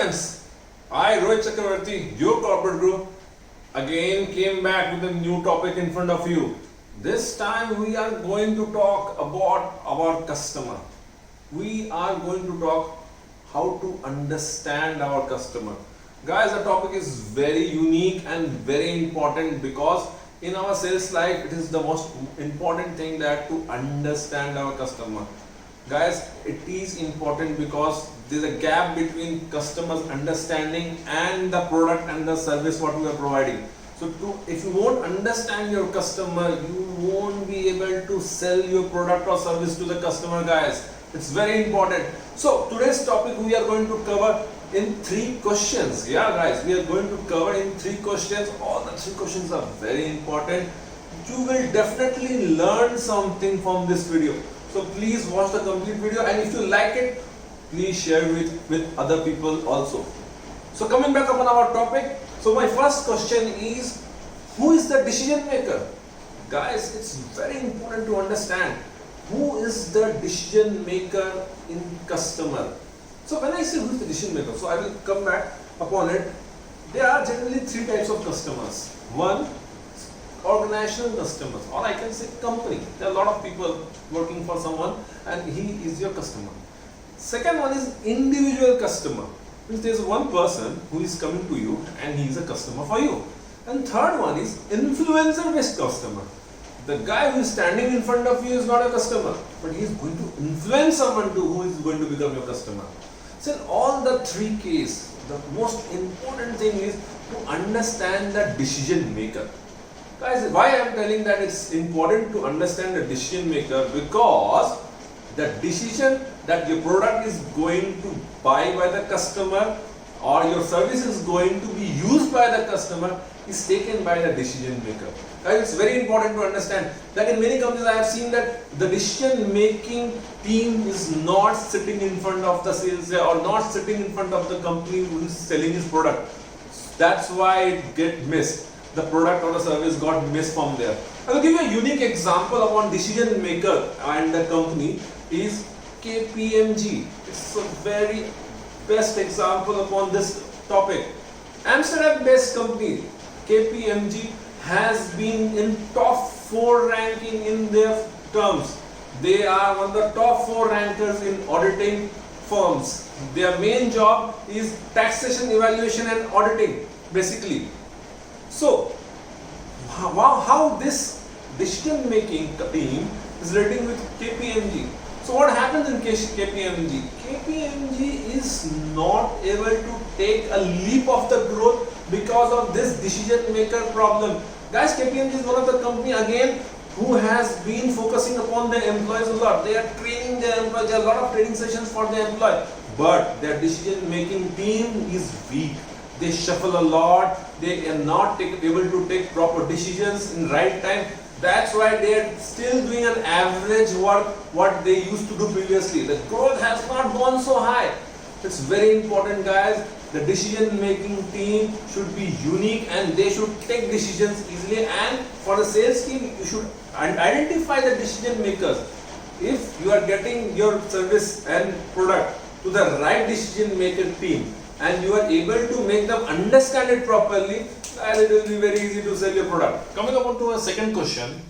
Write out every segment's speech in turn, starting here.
friends, I Rohit Chakravarti, your corporate guru, again came back with a new topic in front of you. This time we are going to talk about our customer. We are going to talk how to understand our customer. Guys, the topic is very unique and very important because in our sales life it is the most important thing that to understand our customer. Guys, it is important because there is a gap between customers understanding and the product and the service what we are providing. So if you won't understand your customer, you won't be able to sell your product or service to the customer, guys. It's very important. So today's topic we are going to cover in 3 questions. Yeah, guys, we are going to cover in 3 questions. All the 3 questions are very important. You will definitely learn something from this video. So please watch the complete video, and if you like it, please share it with other people also. So coming back upon our topic, so my first question is, who is the decision maker? Guys, it's very important to understand who is the decision maker in customer. So when I say who is the decision maker, so I will come back upon it. There are generally 3 types of customers. One, organizational customers, or I can say company. There are a lot of people working for someone and he is your customer. Second one is individual customer. Means there is one person who is coming to you and he is a customer for you. And third one is influencer based customer. The guy who is standing in front of you is not a customer, but he is going to influence someone to who is going to become your customer. So in all the 3 cases, the most important thing is to understand the decision maker. Guys, why I am telling that it's important to understand the decision maker? Because the decision that your product is going to buy by the customer or your service is going to be used by the customer is taken by the decision maker. Guys, it's very important to understand that in many companies I have seen that the decision making team is not sitting in front of the sales or not sitting in front of the company who is selling his product. That's why it get missed. The product or the service got missed from there. I will give you a unique example upon decision maker and the company is KPMG. It's a very best example upon this topic. Amsterdam based company KPMG has been in top 4 ranking in their terms. They are one of the top 4 rankers in auditing firms. Their main job is taxation evaluation and auditing basically. So, how this decision making team is relating with KPMG? So what happens in KPMG? KPMG is not able to take a leap of the growth because of this decision maker problem. Guys, KPMG is one of the company again who has been focusing upon their employees a lot. They are training their employees. There are a lot of training sessions for their employees. But their decision making team is weak. They shuffle a lot. They are not able to take proper decisions in right time. That's why they are still doing an average work what they used to do previously. The growth has not gone so high. It's very important, guys. The decision making team should be unique and they should take decisions easily. And for the sales team, you should identify the decision makers. If you are getting your service and product to the right decision maker team and you are able to make them understand it properly, and it will be very easy to sell your product. Coming up to a second question,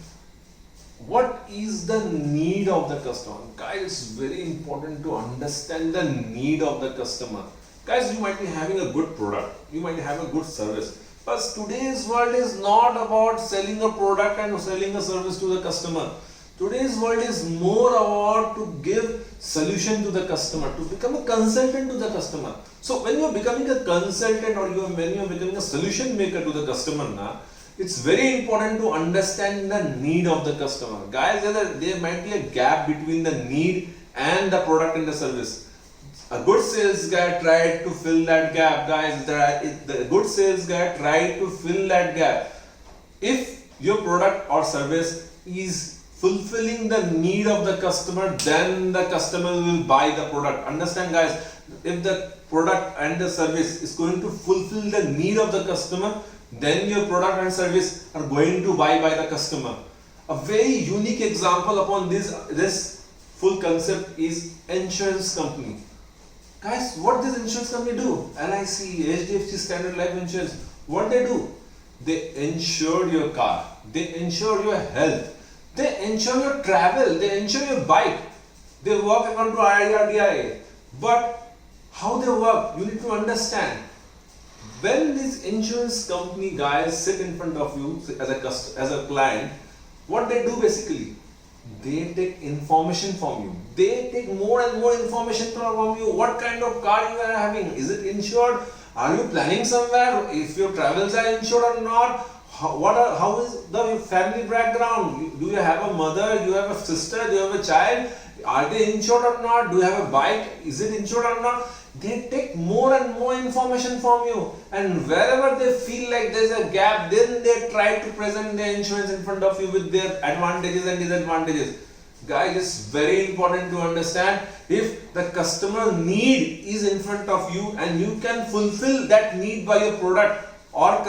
what is the need of the customer? Guys, it's very important to understand the need of the customer. Guys, you might be having a good product, you might have a good service, but today's world is not about selling a product and selling a service to the customer. Today's world is more about to give solution to the customer, to become a consultant to the customer. So when you are becoming a consultant or when you are becoming a solution maker to the customer now, it's very important to understand the need of the customer. Guys, there might be a gap between the need and the product and the service. A good sales guy tried to fill that gap. Guys, the good sales guy tried to fill that gap. If your product or service is fulfilling the need of the customer, then the customer will buy the product. Understand, guys, if the product and the service is going to fulfill the need of the customer, then your product and service are going to buy by the customer. A very unique example upon this full concept is insurance company. Guys, what this insurance company do? LIC, HDFC Standard Life Insurance, what they do? They insure your car, they insure your health, they insure your travel, they insure your bike. They work according to IRDAI. But how they work, you need to understand. When this insurance company guys sit in front of you as a client, what they do basically? They take information from you. They take more and more information from you. What kind of car you are having? Is it insured? Are you planning somewhere? If your travels are insured or not? How is the family background? Do you have a mother? Do you have a sister? Do you have a child? Are they insured or not? Do you have a bike? Is it insured or not? They take more and more information from you, and wherever they feel like there's a gap, then they try to present their insurance in front of you with their advantages and disadvantages. Guys, it's very important to understand, if the customer need is in front of you and you can fulfill that need by your product or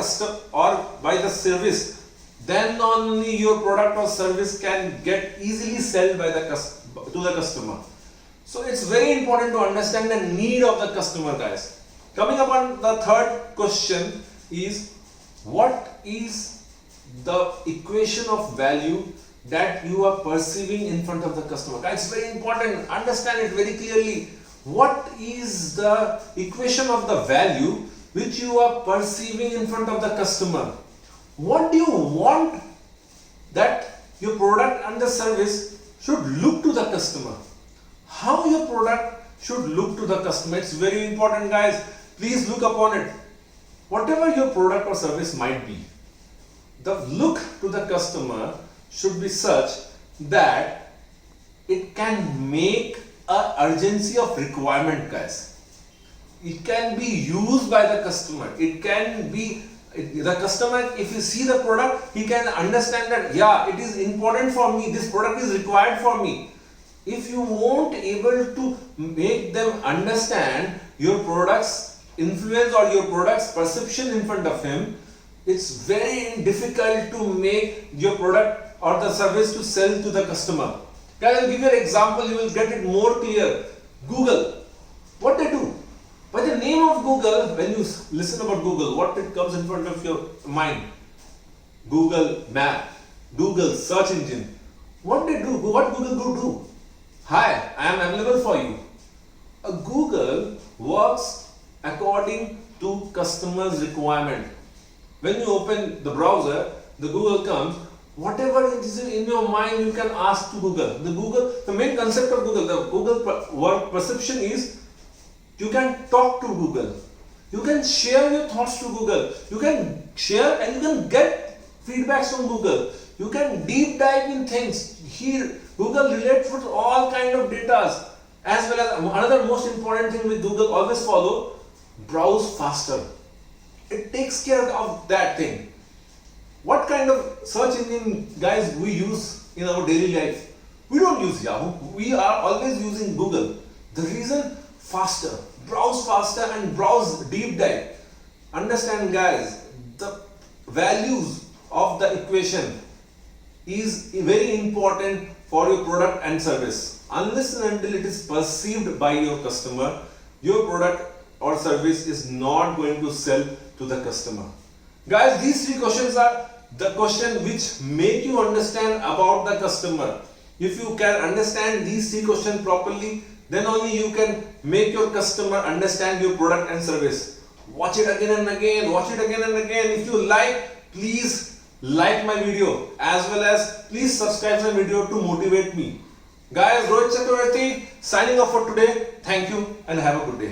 by the service, then only your product or service can get easily sold to the customer. So it's very important to understand the need of the customer, guys. Coming up on the third question is, what is the equation of value that you are perceiving in front of the customer? Guys, it's very important. Understand it very clearly. What is the equation of the value which you are perceiving in front of the customer? What do you want that your product and the service should look to the customer? How your product should look to the customer? It's very important, guys. Please look upon it. Whatever your product or service might be, the look to the customer should be such that it can make an urgency of requirement, guys. It can be used by the customer. It can be the customer, if you see the product, he can understand that, yeah, it is important for me. This product is required for me. If you won't able to make them understand your product's influence or your product's perception in front of him, it's very difficult to make your product or the service to sell to the customer. Guys, I'll give you an example, you will get it more clear. Google, what they do? By the name of Google, when you listen about Google, what it comes in front of your mind? Google Map, Google search engine. What they do? What Google do? Hi, I am available for you. A Google works according to customer's requirement. When you open the browser, the Google comes. Whatever is in your mind, you can ask to Google. The main concept of Google, the Google work perception is, you can talk to Google. You can share your thoughts to Google. You can share and you can get feedbacks from Google. You can deep dive in things. Here, Google relates with all kind of data. As well as another most important thing with Google, always follow, browse faster. It takes care of that thing. What kind of search engine, guys, we use in our daily life? We don't use Yahoo. We are always using Google. The reason, faster. Browse faster and browse deep dive. Understand, guys, the values of the equation is very important for your product and service. Unless and until it is perceived by your customer, your product or service is not going to sell to the customer. Guys, these three questions are the question which make you understand about the customer. If you can understand these three questions properly, then only you can make your customer understand your product and service. Watch it again and again, watch it again and again. If you like, please like my video, as well as please subscribe my video to motivate me. Guys, Rohit Chakravarti signing off for today. Thank you and have a good day.